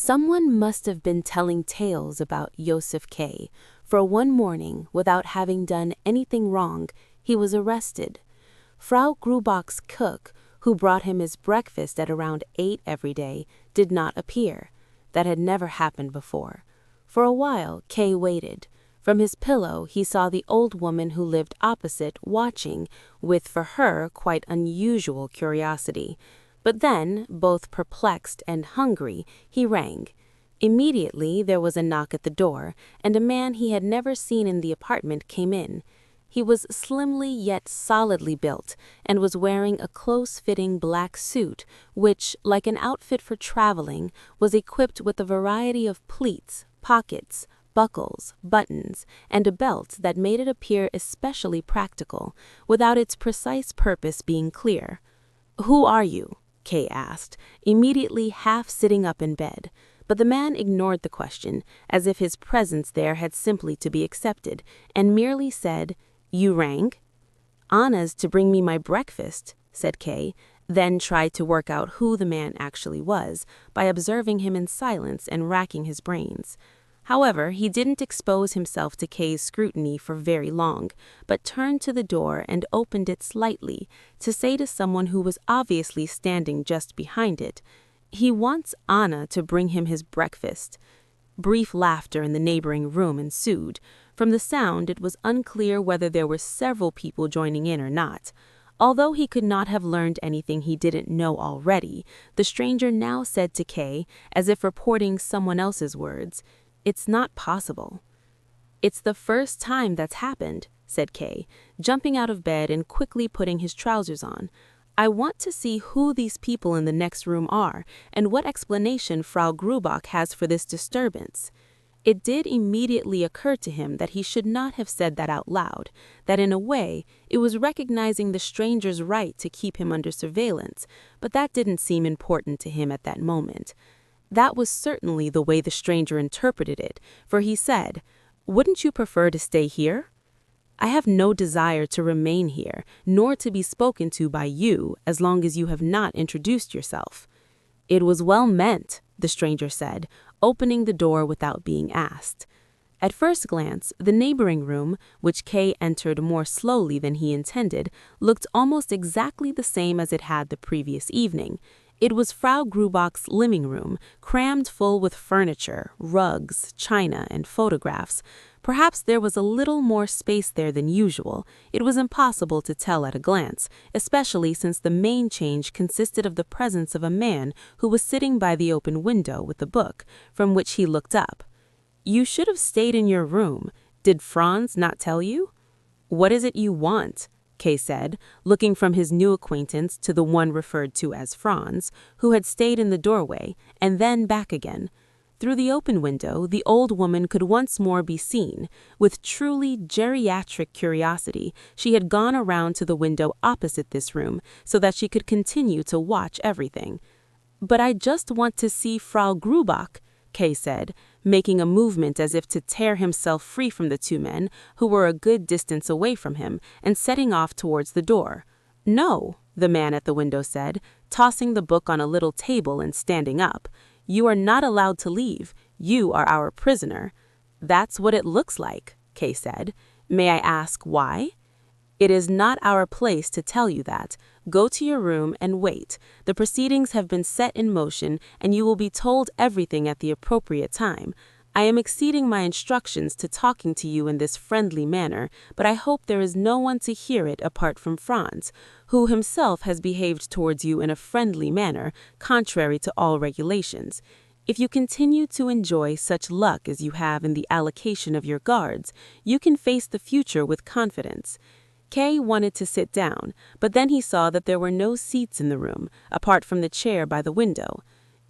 Someone must have been telling tales about Joseph K., for one morning, without having done anything wrong, he was arrested. Frau Grubach's cook, who brought him his breakfast at around 8 every day, did not appear. That had never happened before. For a while, K. waited. From his pillow, he saw the old woman who lived opposite watching, with, for her, quite unusual curiosity. But then, both perplexed and hungry, he rang. Immediately there was a knock at the door, and a man he had never seen in the apartment came in. He was slimly yet solidly built, and was wearing a close-fitting black suit, which, like an outfit for traveling, was equipped with a variety of pleats, pockets, buckles, buttons, and a belt that made it appear especially practical, without its precise purpose being clear. "Who are you?" Kay asked, immediately half sitting up in bed. But the man ignored the question, as if his presence there had simply to be accepted, and merely said, "You rang?" "Anna's to bring me my breakfast," said Kay, then tried to work out who the man actually was, by observing him in silence and racking his brains. However, he didn't expose himself to Kay's scrutiny for very long, but turned to the door and opened it slightly, to say to someone who was obviously standing just behind it, "He wants Anna to bring him his breakfast." Brief laughter in the neighboring room ensued. From the sound, it was unclear whether there were several people joining in or not. Although he could not have learned anything he didn't know already, the stranger now said to Kay, as if reporting someone else's words, "It's not possible." "It's the first time that's happened," said Kay, jumping out of bed and quickly putting his trousers on. "I want to see who these people in the next room are, and what explanation Frau Grubach has for this disturbance." It did immediately occur to him that he should not have said that out loud, that in a way it was recognizing the stranger's right to keep him under surveillance, but that didn't seem important to him at that moment. That was certainly the way the stranger interpreted it, for he said, "Wouldn't you prefer to stay here?" "I have no desire to remain here, nor to be spoken to by you, as long as you have not introduced yourself." "It was well meant," the stranger said, opening the door without being asked. At first glance, the neighboring room, which Kay entered more slowly than he intended, looked almost exactly the same as it had the previous evening. It was Frau Grubach's living room, crammed full with furniture, rugs, china, and photographs. Perhaps there was a little more space there than usual. It was impossible to tell at a glance, especially since the main change consisted of the presence of a man who was sitting by the open window with a book, from which he looked up. "You should have stayed in your room. Did Franz not tell you?" "What is it you want?" Kay said, looking from his new acquaintance to the one referred to as Franz, who had stayed in the doorway, and then back again. Through the open window, the old woman could once more be seen. With truly geriatric curiosity, she had gone around to the window opposite this room, so that she could continue to watch everything. "But I just want to see Frau Grubach," Kay said, making a movement as if to tear himself free from the two men, who were a good distance away from him, and setting off towards the door. "No," the man at the window said, tossing the book on a little table and standing up. "You are not allowed to leave. You are our prisoner." "That's what it looks like," Kay said. "May I ask why?" "It is not our place to tell you that. Go to your room and wait. The proceedings have been set in motion, and you will be told everything at the appropriate time. I am exceeding my instructions to talking to you in this friendly manner, but I hope there is no one to hear it apart from Franz, who himself has behaved towards you in a friendly manner, contrary to all regulations. If you continue to enjoy such luck as you have in the allocation of your guards, you can face the future with confidence." Kay wanted to sit down, but then he saw that there were no seats in the room, apart from the chair by the window.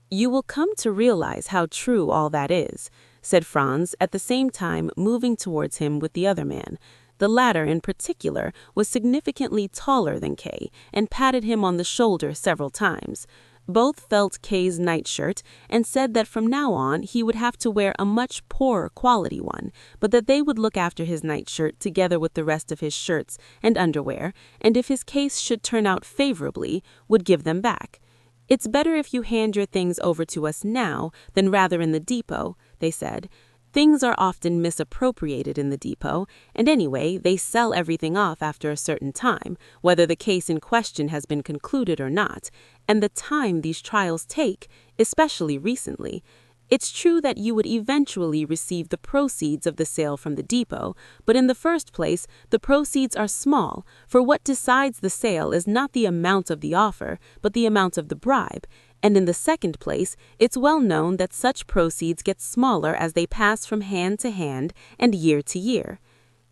"You will come to realize how true all that is," said Franz, at the same time moving towards him with the other man. The latter, in particular, was significantly taller than Kay, and patted him on the shoulder several times. Both felt Kay's nightshirt and said that from now on he would have to wear a much poorer quality one, but that they would look after his nightshirt together with the rest of his shirts and underwear, and if his case should turn out favorably, would give them back. "It's better if you hand your things over to us now than rather in the depot," they said. "Things are often misappropriated in the depot, and anyway, they sell everything off after a certain time, whether the case in question has been concluded or not, and the time these trials take, especially recently. It's true that you would eventually receive the proceeds of the sale from the depot, but in the first place, the proceeds are small, for what decides the sale is not the amount of the offer, but the amount of the bribe. And in the second place, it's well known that such proceeds get smaller as they pass from hand to hand and year to year."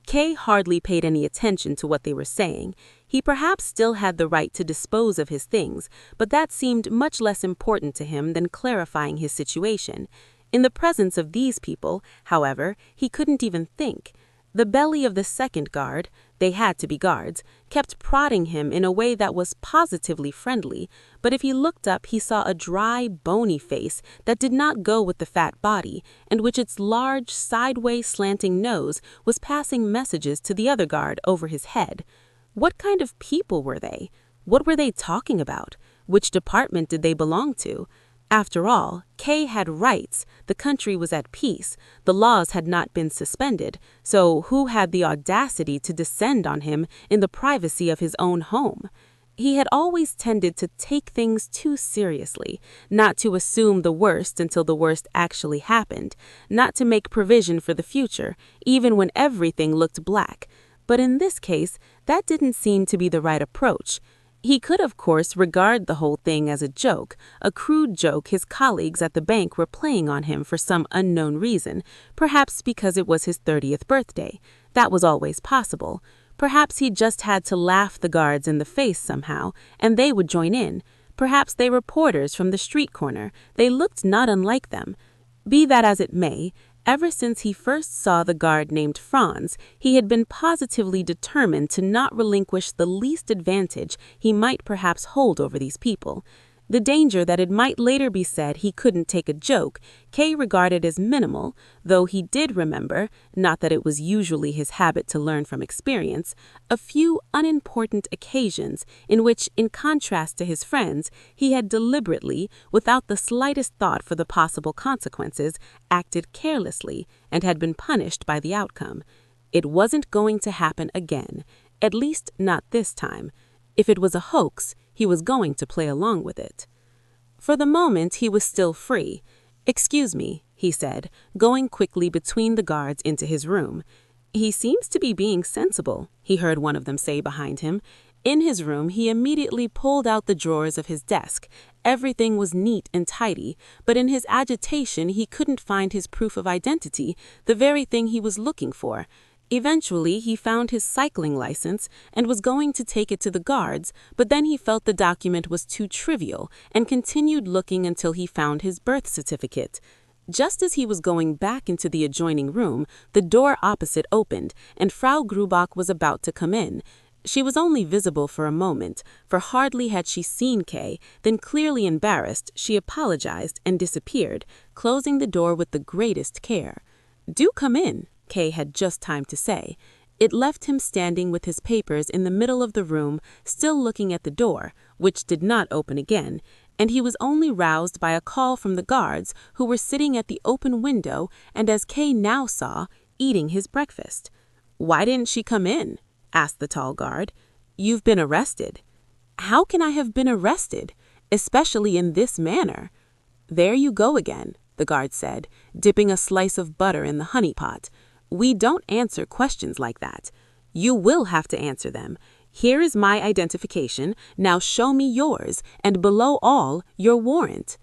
Kay hardly paid any attention to what they were saying. He perhaps still had the right to dispose of his things, but that seemed much less important to him than clarifying his situation. In the presence of these people, however, he couldn't even think. The belly of the second guard, they had to be guards, kept prodding him in a way that was positively friendly, but if he looked up he saw a dry, bony face that did not go with the fat body, and which its large, sideways slanting nose was passing messages to the other guard over his head. What kind of people were they? What were they talking about? Which department did they belong to? After all, Kay had rights, the country was at peace, the laws had not been suspended, so who had the audacity to descend on him in the privacy of his own home? He had always tended to take things too seriously, not to assume the worst until the worst actually happened, not to make provision for the future, even when everything looked black. But in this case, that didn't seem to be the right approach. He could, of course, regard the whole thing as a joke, a crude joke his colleagues at the bank were playing on him for some unknown reason, perhaps because it was his 30th birthday. That was always possible. Perhaps he just had to laugh the guards in the face somehow, and they would join in. Perhaps they were porters from the street corner. They looked not unlike them. Be that as it may, ever since he first saw the guard named Franz, he had been positively determined to not relinquish the least advantage he might perhaps hold over these people. The danger that it might later be said he couldn't take a joke, Kay regarded as minimal, though he did remember, not that it was usually his habit to learn from experience, a few unimportant occasions in which, in contrast to his friends, he had deliberately, without the slightest thought for the possible consequences, acted carelessly and had been punished by the outcome. It wasn't going to happen again, at least not this time. If it was a hoax, he was going to play along with it. For the moment, he was still free. "Excuse me," he said, going quickly between the guards into his room. "He seems to be being sensible," he heard one of them say behind him. In his room, he immediately pulled out the drawers of his desk. Everything was neat and tidy, but in his agitation, he couldn't find his proof of identity, the very thing he was looking for. Eventually, he found his cycling license and was going to take it to the guards, but then he felt the document was too trivial and continued looking until he found his birth certificate. Just as he was going back into the adjoining room, the door opposite opened, and Frau Grubach was about to come in. She was only visible for a moment, for hardly had she seen Kay, then clearly embarrassed, she apologized and disappeared, closing the door with the greatest care. "Do come in," Kay had just time to say. It left him standing with his papers in the middle of the room, still looking at the door, which did not open again, and he was only roused by a call from the guards, who were sitting at the open window and, as Kay now saw, eating his breakfast. "Why didn't she come in?" asked the tall guard. "You've been arrested." "How can I have been arrested, especially in this manner?" "There you go again," the guard said, dipping a slice of butter in the honey pot. "We don't answer questions like that. You will have to answer them. Here is my identification. Now show me yours, and below all, your warrant."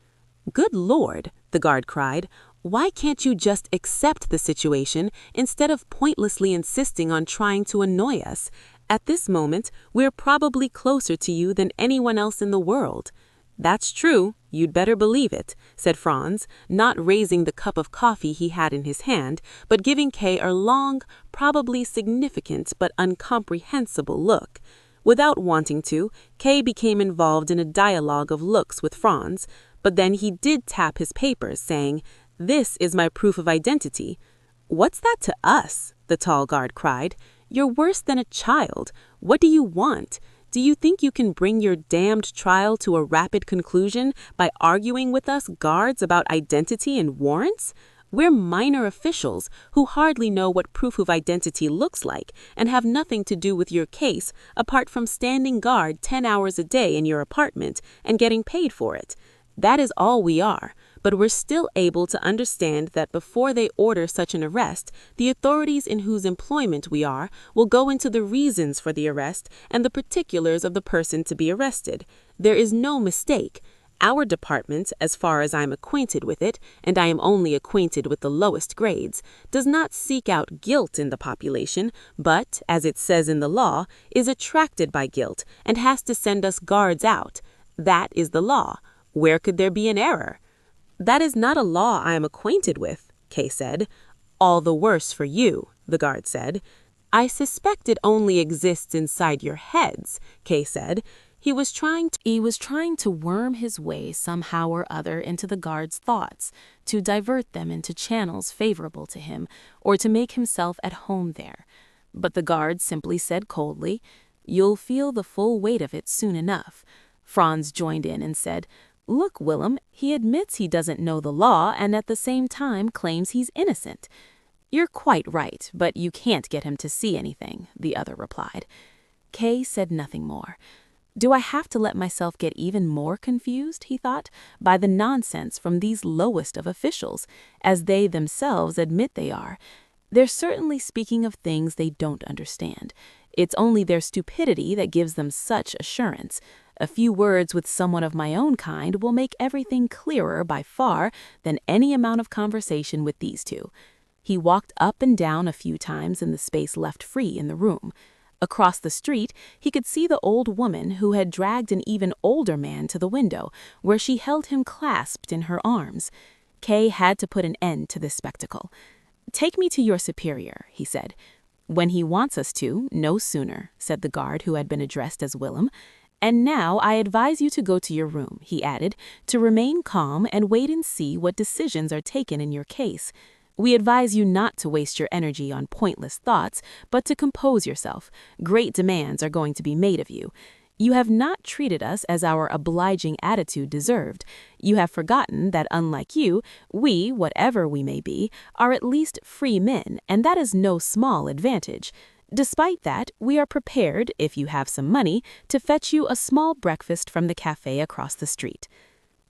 "Good Lord," the guard cried. "Why can't you just accept the situation instead of pointlessly insisting on trying to annoy us? At this moment, we're probably closer to you than anyone else in the world." "That's true, you'd better believe it," said Franz, not raising the cup of coffee he had in his hand, but giving Kay a long, probably significant but incomprehensible look. Without wanting to, Kay became involved in a dialogue of looks with Franz, but then he did tap his papers, saying, "This is my proof of identity." "What's that to us?" the tall guard cried. "You're worse than a child. What do you want? Do you think you can bring your damned trial to a rapid conclusion by arguing with us guards about identity and warrants? We're minor officials who hardly know what proof of identity looks like and have nothing to do with your case apart from standing guard 10 hours a day in your apartment and getting paid for it. That is all we are, but we're still able to understand that before they order such an arrest, the authorities in whose employment we are will go into the reasons for the arrest and the particulars of the person to be arrested. There is no mistake. Our department, as far as I'm acquainted with it, and I am only acquainted with the lowest grades, does not seek out guilt in the population, but, as it says in the law, is attracted by guilt and has to send us guards out. That is the law. Where could there be an error? That is not a law I am acquainted with, Kay said. All the worse for you, the guard said. I suspect it only exists inside your heads, Kay said. He was trying to worm his way somehow or other into the guard's thoughts, to divert them into channels favorable to him, or to make himself at home there. But the guard simply said coldly, "You'll feel the full weight of it soon enough." Franz joined in and said, "Look, Willem, he admits he doesn't know the law and at the same time claims he's innocent." "You're quite right, but you can't get him to see anything," the other replied. Kay said nothing more. Do I have to let myself get even more confused, he thought, by the nonsense from these lowest of officials, as they themselves admit they are? They're certainly speaking of things they don't understand. It's only their stupidity that gives them such assurance. A few words with someone of my own kind will make everything clearer by far than any amount of conversation with these two. He walked up and down a few times in the space left free in the room. Across the street, he could see the old woman who had dragged an even older man to the window, where she held him clasped in her arms. Kay had to put an end to this spectacle. "Take me to your superior," he said. "When he wants us to, no sooner," said the guard who had been addressed as Willem. "And now I advise you to go to your room," he added, "to remain calm and wait and see what decisions are taken in your case. We advise you not to waste your energy on pointless thoughts, but to compose yourself. Great demands are going to be made of you. You have not treated us as our obliging attitude deserved. You have forgotten that, unlike you, we, whatever we may be, are at least free men, and that is no small advantage. Despite that, we are prepared, if you have some money, to fetch you a small breakfast from the cafe across the street."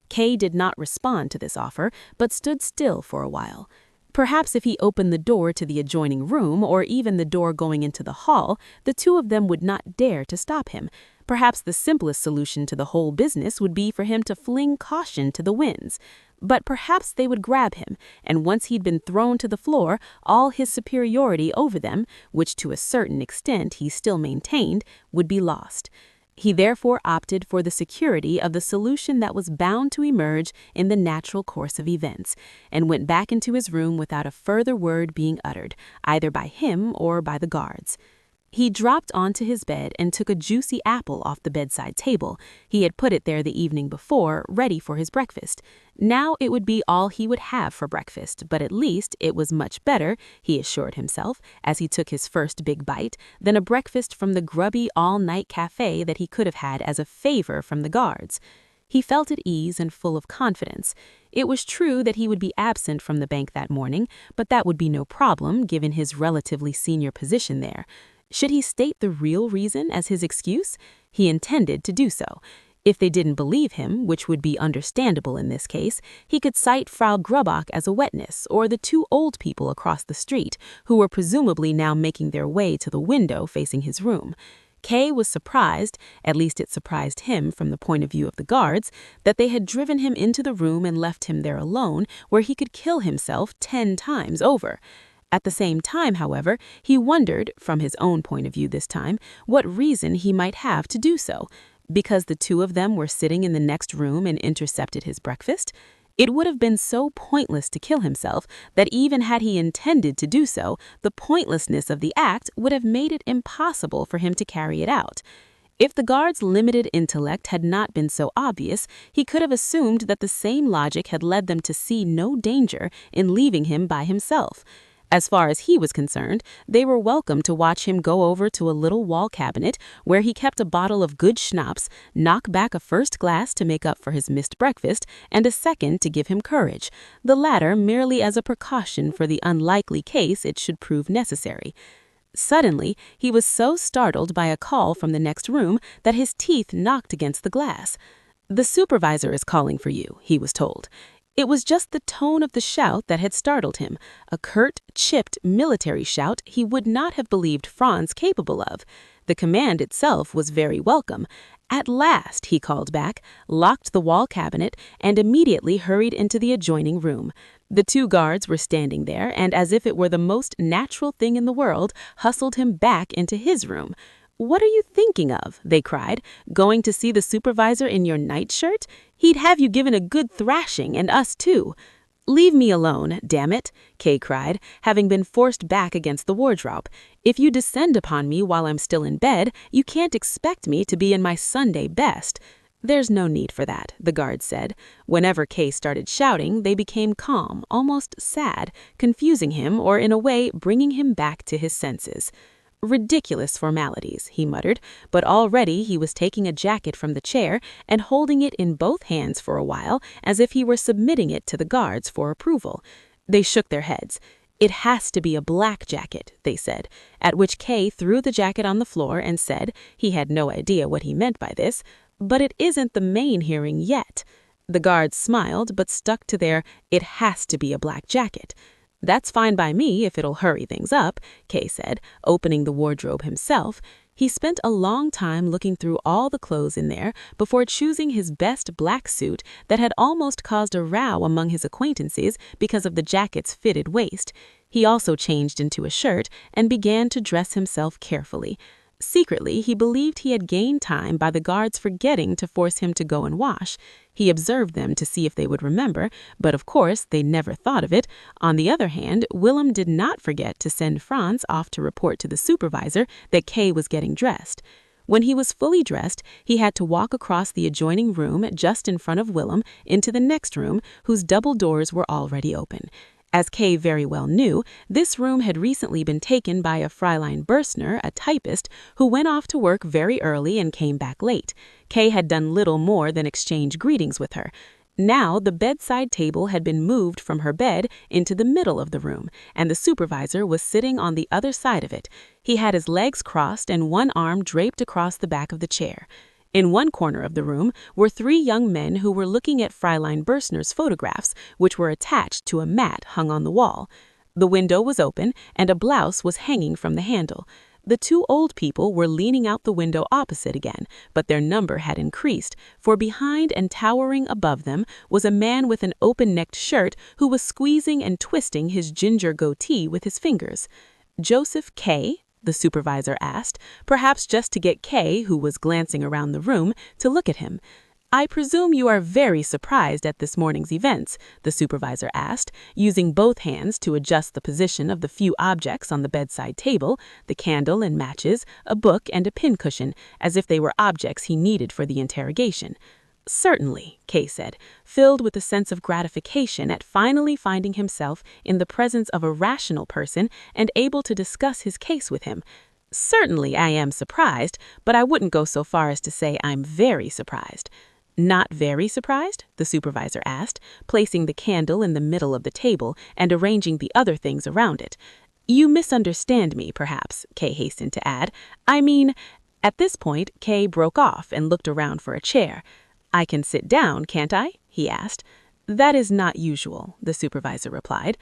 Kay did not respond to this offer, but stood still for a while. Perhaps if he opened the door to the adjoining room, or even the door going into the hall, the two of them would not dare to stop him. Perhaps the simplest solution to the whole business would be for him to fling caution to the winds. But perhaps they would grab him, and once he'd been thrown to the floor, all his superiority over them, which to a certain extent he still maintained, would be lost. He therefore opted for the security of the solution that was bound to emerge in the natural course of events, and went back into his room without a further word being uttered, either by him or by the guards. He dropped onto his bed and took a juicy apple off the bedside table. He had put it there the evening before, ready for his breakfast. Now it would be all he would have for breakfast, but at least it was much better, he assured himself, as he took his first big bite, than a breakfast from the grubby all-night cafe that he could have had as a favor from the guards. He felt at ease and full of confidence. It was true that he would be absent from the bank that morning, but that would be no problem, given his relatively senior position there. Should he state the real reason as his excuse? He intended to do so. If they didn't believe him, which would be understandable in this case, he could cite Frau Grubach as a witness, or the two old people across the street, who were presumably now making their way to the window facing his room. Kay was surprised, at least it surprised him from the point of view of the guards, that they had driven him into the room and left him there alone, where he could kill himself 10 times over. At the same time, however, he wondered, from his own point of view this time, what reason he might have to do so. Because the two of them were sitting in the next room and intercepted his breakfast? It would have been so pointless to kill himself that even had he intended to do so, the pointlessness of the act would have made it impossible for him to carry it out. If the guard's limited intellect had not been so obvious, he could have assumed that the same logic had led them to see no danger in leaving him by himself. As far as he was concerned, they were welcome to watch him go over to a little wall cabinet where he kept a bottle of good schnapps, knock back a first glass to make up for his missed breakfast, and a second to give him courage, the latter merely as a precaution for the unlikely case it should prove necessary. Suddenly, he was so startled by a call from the next room that his teeth knocked against the glass. "The supervisor is calling for you," he was told. It was just the tone of the shout that had startled him, a curt, chipped military shout he would not have believed Franz capable of. The command itself was very welcome. "At last," he called back, locked the wall cabinet, and immediately hurried into the adjoining room. The two guards were standing there, and as if it were the most natural thing in the world, hustled him back into his room. "What are you thinking of?" they cried. "Going to see the supervisor in your nightshirt? He'd have you given a good thrashing, and us too." "Leave me alone, damn it," Kay cried, having been forced back against the wardrobe. "If you descend upon me while I'm still in bed, you can't expect me to be in my Sunday best." "There's no need for that," the guard said. Whenever Kay started shouting, they became calm, almost sad, confusing him or in a way bringing him back to his senses. "Ridiculous formalities," he muttered, but already he was taking a jacket from the chair and holding it in both hands for a while as if he were submitting it to the guards for approval. They shook their heads. "It has to be a black jacket," they said, at which Kay threw the jacket on the floor and said, he had no idea what he meant by this, "But it isn't the main hearing yet." The guards smiled but stuck to their "it has to be a black jacket." "That's fine by me if it'll hurry things up," Kay said, opening the wardrobe himself. He spent a long time looking through all the clothes in there before choosing his best black suit that had almost caused a row among his acquaintances because of the jacket's fitted waist. He also changed into a shirt and began to dress himself carefully. Secretly, he believed he had gained time by the guards forgetting to force him to go and wash. He observed them to see if they would remember, but of course they never thought of it. On the other hand, Willem did not forget to send Franz off to report to the supervisor that Kay was getting dressed. When he was fully dressed, he had to walk across the adjoining room just in front of Willem into the next room, whose double doors were already open. As Kay very well knew, this room had recently been taken by a Fräulein Bürstner, a typist, who went off to work very early and came back late. Kay had done little more than exchange greetings with her. Now the bedside table had been moved from her bed into the middle of the room, and the supervisor was sitting on the other side of it. He had his legs crossed and one arm draped across the back of the chair. In one corner of the room were three young men who were looking at Fräulein Bürstner's photographs, which were attached to a mat hung on the wall. The window was open, and a blouse was hanging from the handle. The two old people were leaning out the window opposite again, but their number had increased, for behind and towering above them was a man with an open-necked shirt who was squeezing and twisting his ginger goatee with his fingers. "Joseph K?" the supervisor asked, perhaps just to get Kay, who was glancing around the room, to look at him. "I presume you are very surprised at this morning's events," the supervisor asked, using both hands to adjust the position of the few objects on the bedside table, the candle and matches, a book and a pincushion, as if they were objects he needed for the interrogation. "Certainly," Kay said, filled with a sense of gratification at finally finding himself in the presence of a rational person and able to discuss his case with him. "Certainly I am surprised, but I wouldn't go so far as to say I'm very surprised." "Not very surprised?" the supervisor asked, placing the candle in the middle of the table and arranging the other things around it. "You misunderstand me, perhaps," Kay hastened to add. "I mean—" At this point, Kay broke off and looked around for a chair. "I can sit down, can't I?" he asked. "That is not usual," the supervisor replied.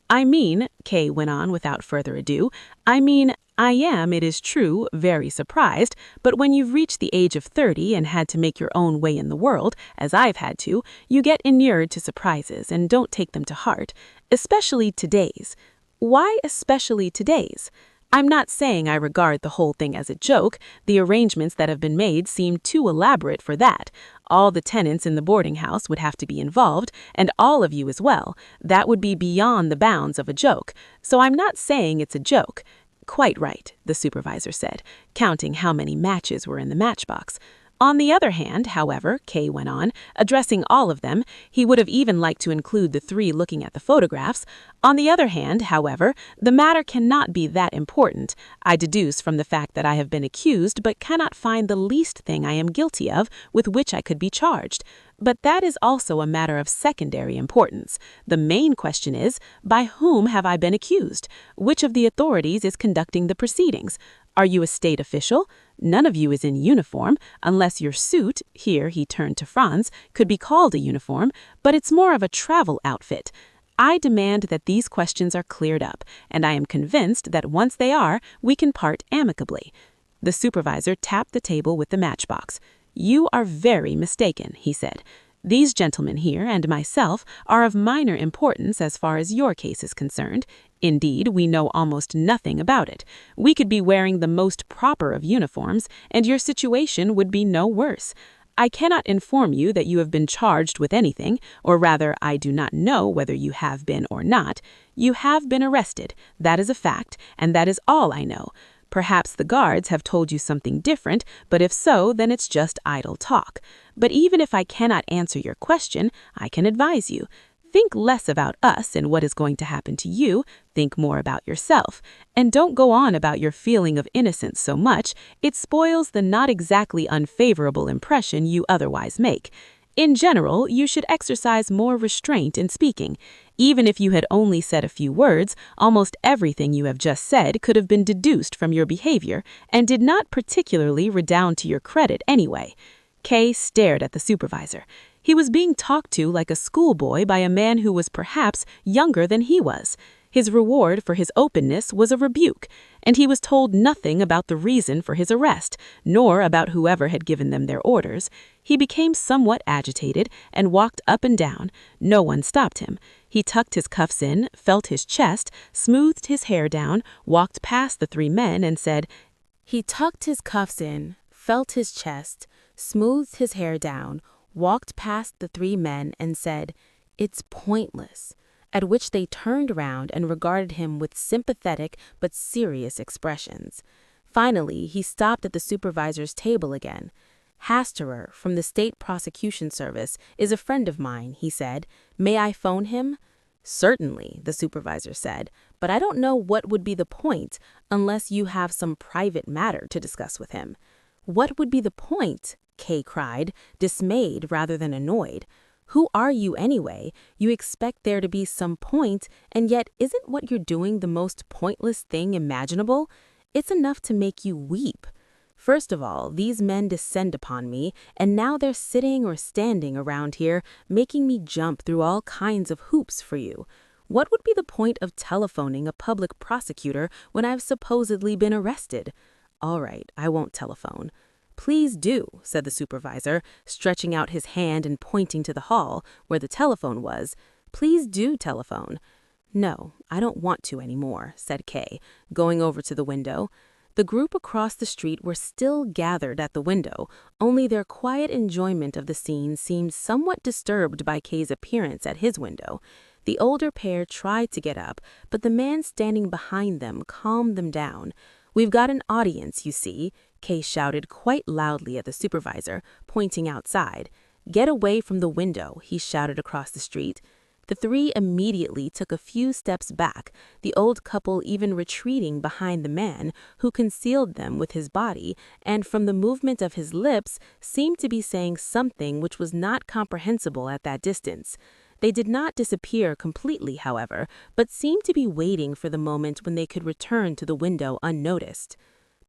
"I mean," Kay went on without further ado, "I mean, I am, it is true, very surprised, but when you've reached the age of 30 and had to make your own way in the world, as I've had to, you get inured to surprises and don't take them to heart, especially today's." "Why especially today's?" "I'm not saying I regard the whole thing as a joke. The arrangements that have been made seem too elaborate for that. All the tenants in the boarding house would have to be involved, and all of you as well. That would be beyond the bounds of a joke. So I'm not saying it's a joke." "Quite right," the supervisor said, counting how many matches were in the matchbox. On the other hand, however, Kay went on, addressing all of them, he would have even liked to include the three looking at the photographs. On the other hand, however, the matter cannot be that important. I deduce from the fact that I have been accused but cannot find the least thing I am guilty of with which I could be charged. But that is also a matter of secondary importance. The main question is, by whom have I been accused? Which of the authorities is conducting the proceedings? Are you a state official? None of you is in uniform, unless your suit, here he turned to Franz, could be called a uniform, but it's more of a travel outfit. I demand that these questions are cleared up, and I am convinced that once they are, we can part amicably. The supervisor tapped the table with the matchbox. You are very mistaken, he said. These gentlemen here and myself are of minor importance as far as your case is concerned. Indeed, we know almost nothing about it. We could be wearing the most proper of uniforms, and your situation would be no worse. I cannot inform you that you have been charged with anything, or rather, I do not know whether you have been or not. You have been arrested. That is a fact, and that is all I know. Perhaps the guards have told you something different, but if so, then it's just idle talk. But even if I cannot answer your question, I can advise you. Think less about us and what is going to happen to you. Think more about yourself. And don't go on about your feeling of innocence so much. It spoils the not exactly unfavorable impression you otherwise make. In general, you should exercise more restraint in speaking. Even if you had only said a few words, almost everything you have just said could have been deduced from your behavior and did not particularly redound to your credit anyway. Kay stared at the supervisor. He was being talked to like a schoolboy by a man who was perhaps younger than he was. His reward for his openness was a rebuke, and he was told nothing about the reason for his arrest, nor about whoever had given them their orders. He became somewhat agitated and walked up and down. No one stopped him. He tucked his cuffs in, felt his chest, smoothed his hair down, walked past the three men and said, He tucked his cuffs in, felt his chest, smoothed his hair down, walked past the three men and said, It's pointless. At which they turned around and regarded him with sympathetic but serious expressions. Finally, he stopped at the supervisor's table again. Hasterer, from the State Prosecution Service, is a friend of mine, he said. May I phone him? Certainly, the supervisor said, but I don't know what would be the point unless you have some private matter to discuss with him. What would be the point? Kay cried, dismayed rather than annoyed. Who are you anyway? You expect there to be some point, and yet isn't what you're doing the most pointless thing imaginable? It's enough to make you weep. First of all, these men descend upon me, and now they're sitting or standing around here, making me jump through all kinds of hoops for you. What would be the point of telephoning a public prosecutor when I've supposedly been arrested? All right, I won't telephone. Please do, said the supervisor, stretching out his hand and pointing to the hall, where the telephone was. Please do telephone. No, I don't want to anymore, said Kay, going over to the window. The group across the street were still gathered at the window, only their quiet enjoyment of the scene seemed somewhat disturbed by Kay's appearance at his window. The older pair tried to get up, but the man standing behind them calmed them down. We've got an audience, you see, Kay shouted quite loudly at the supervisor, pointing outside. Get away from the window, he shouted across the street. The three immediately took a few steps back, the old couple even retreating behind the man, who concealed them with his body, and from the movement of his lips seemed to be saying something which was not comprehensible at that distance. They did not disappear completely, however, but seemed to be waiting for the moment when they could return to the window unnoticed.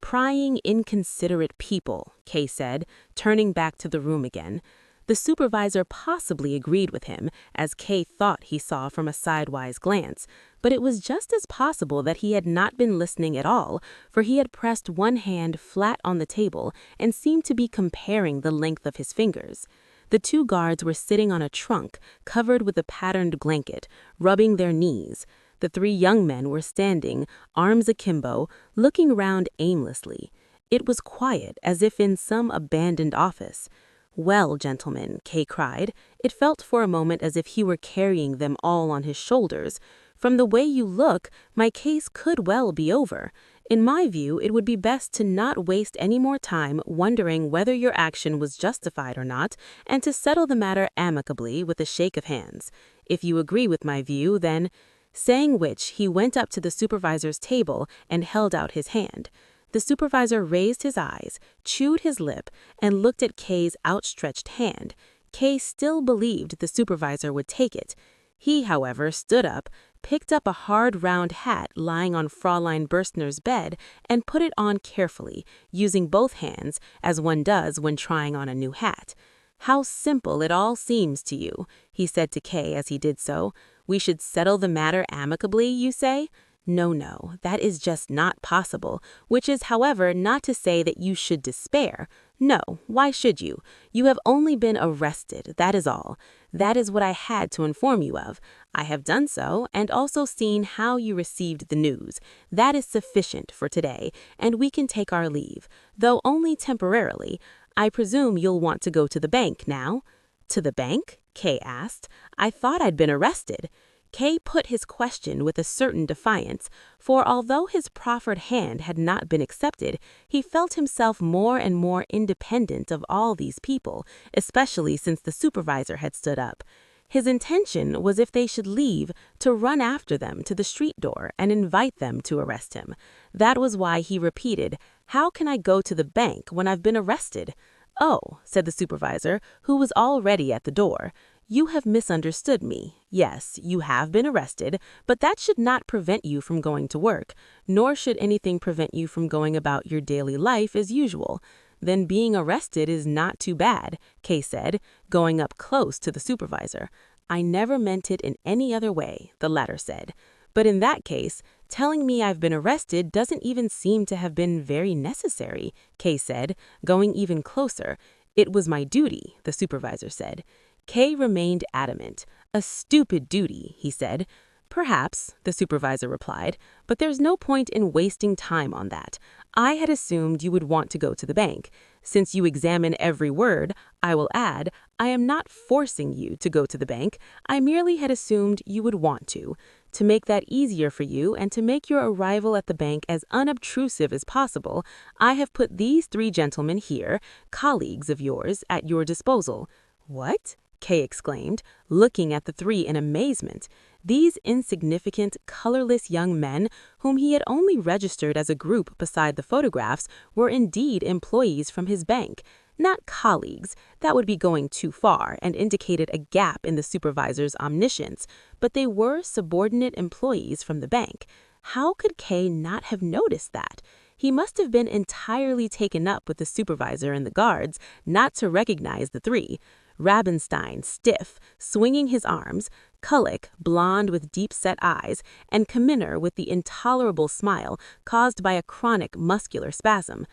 Prying, inconsiderate people, Kay said, turning back to the room again. The supervisor possibly agreed with him, as Kay thought he saw from a sidewise glance, but it was just as possible that he had not been listening at all, for he had pressed one hand flat on the table and seemed to be comparing the length of his fingers. The two guards were sitting on a trunk covered with a patterned blanket, rubbing their knees. The three young men were standing, arms akimbo, looking round aimlessly. It was quiet, as if in some abandoned office. Well, gentlemen, Kay cried. It felt for a moment as if he were carrying them all on his shoulders. From the way you look, my case could well be over. In my view, it would be best to not waste any more time wondering whether your action was justified or not, and to settle the matter amicably with a shake of hands. If you agree with my view, then—" Saying which, he went up to the supervisor's table and held out his hand. The supervisor raised his eyes, chewed his lip, and looked at Kay's outstretched hand. Kay still believed the supervisor would take it. He, however, stood up, picked up a hard round hat lying on Fräulein Bürstner's bed, and put it on carefully, using both hands, as one does when trying on a new hat. "How simple it all seems to you," he said to Kay as he did so. "We should settle the matter amicably, you say? No, that is just not possible, which is, however, not to say that you should despair. No, why should you? You have only been arrested, that is all. That is what I had to inform you of. I have done so, and also seen how you received the news. That is sufficient for today, and we can take our leave, though only temporarily. I presume you'll want to go to the bank now." "To the bank?" Kay asked. "I thought I'd been arrested." Kay put his question with a certain defiance, for although his proffered hand had not been accepted, he felt himself more and more independent of all these people, especially since the supervisor had stood up. His intention was, if they should leave, to run after them to the street door and invite them to arrest him. That was why he repeated, "How can I go to the bank when I've been arrested?" "Oh," said the supervisor, who was already at the door. "You have misunderstood me. Yes, you have been arrested, but that should not prevent you from going to work, nor should anything prevent you from going about your daily life as usual." "Then being arrested is not too bad," Kay said, going up close to the supervisor. "I never meant it in any other way," the latter said. "But in that case, telling me I've been arrested doesn't even seem to have been very necessary," Kay said, going even closer. "It was my duty," the supervisor said. Kay remained adamant. "A stupid duty," he said. "Perhaps," the supervisor replied, "but there's no point in wasting time on that. I had assumed you would want to go to the bank. Since you examine every word, I will add, I am not forcing you to go to the bank. I merely had assumed you would want to. To make that easier for you and to make your arrival at the bank as unobtrusive as possible, I have put these 3 gentlemen here, colleagues of yours, at your disposal." "What?" Kay exclaimed, looking at the 3 in amazement. These insignificant, colorless young men, whom he had only registered as a group beside the photographs, were indeed employees from his bank. Not colleagues, that would be going too far and indicated a gap in the supervisor's omniscience, but they were subordinate employees from the bank. How could Kay not have noticed that? He must have been entirely taken up with the supervisor and the guards not to recognize the 3. Rabenstein, stiff, swinging his arms, Kullak, blond with deep-set eyes, and Kaminer with the intolerable smile caused by a chronic muscular spasm.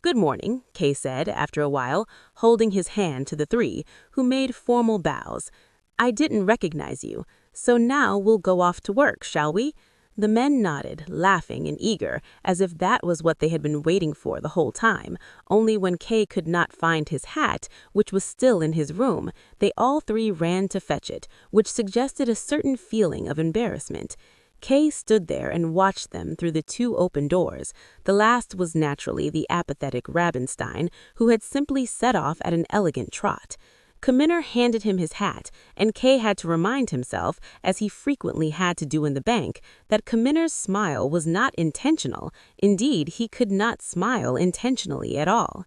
"Good morning," Kay said after a while, holding his hand to the 3, who made formal bows. "I didn't recognize you, so now we'll go off to work, shall we?" The men nodded, laughing and eager, as if that was what they had been waiting for the whole time, only when Kay could not find his hat, which was still in his room, they all 3 ran to fetch it, which suggested a certain feeling of embarrassment. Kay stood there and watched them through the 2 open doors. The last was naturally the apathetic Rabenstein, who had simply set off at an elegant trot. Kaminer handed him his hat, and Kay had to remind himself, as he frequently had to do in the bank, that Kaminer's smile was not intentional. Indeed, he could not smile intentionally at all.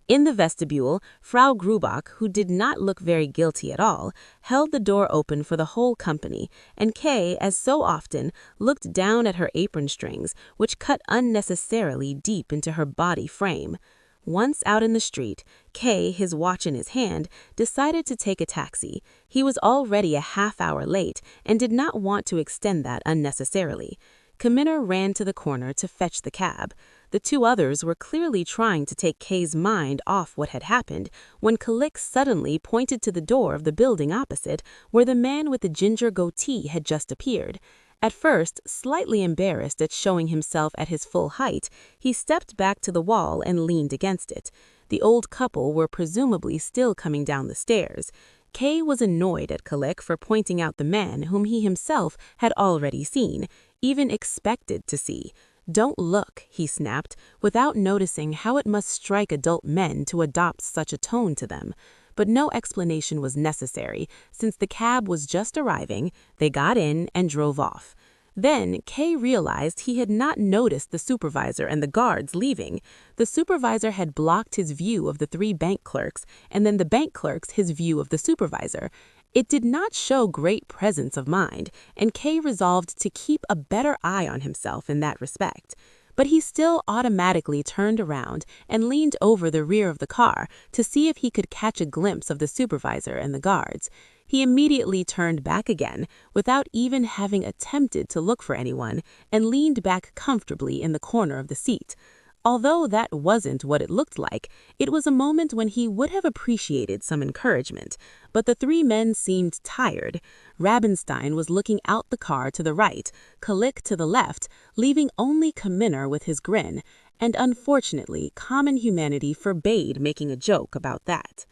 In the vestibule, Frau Grubach, who did not look very guilty at all, held the door open for the whole company, and Kay, as so often, looked down at her apron strings, which cut unnecessarily deep into her body frame. Once out in the street, Kay, his watch in his hand, decided to take a taxi. He was already a half-hour late and did not want to extend that unnecessarily. Kaminer ran to the corner to fetch the cab. The 2 others were clearly trying to take Kay's mind off what had happened when Kullak suddenly pointed to the door of the building opposite, where the man with the ginger goatee had just appeared. At first, slightly embarrassed at showing himself at his full height, he stepped back to the wall and leaned against it. The old couple were presumably still coming down the stairs. Kay was annoyed at Kullak for pointing out the man whom he himself had already seen, even expected to see. "Don't look," he snapped, without noticing how it must strike adult men to adopt such a tone to them. But no explanation was necessary, since the cab was just arriving. They got in and drove off. Then Kay realized he had not noticed the supervisor and the guards leaving. The supervisor had blocked his view of the 3 bank clerks, and then the bank clerks his view of the supervisor. It did not show great presence of mind, and Kay resolved to keep a better eye on himself in that respect. But he still automatically turned around and leaned over the rear of the car to see if he could catch a glimpse of the supervisor and the guards. He immediately turned back again, without even having attempted to look for anyone, and leaned back comfortably in the corner of the seat. Although that wasn't what it looked like, it was a moment when he would have appreciated some encouragement. But the 3 men seemed tired. Rabenstein was looking out the car to the right, Kalik to the left, leaving only Kaminer with his grin, and unfortunately, common humanity forbade making a joke about that.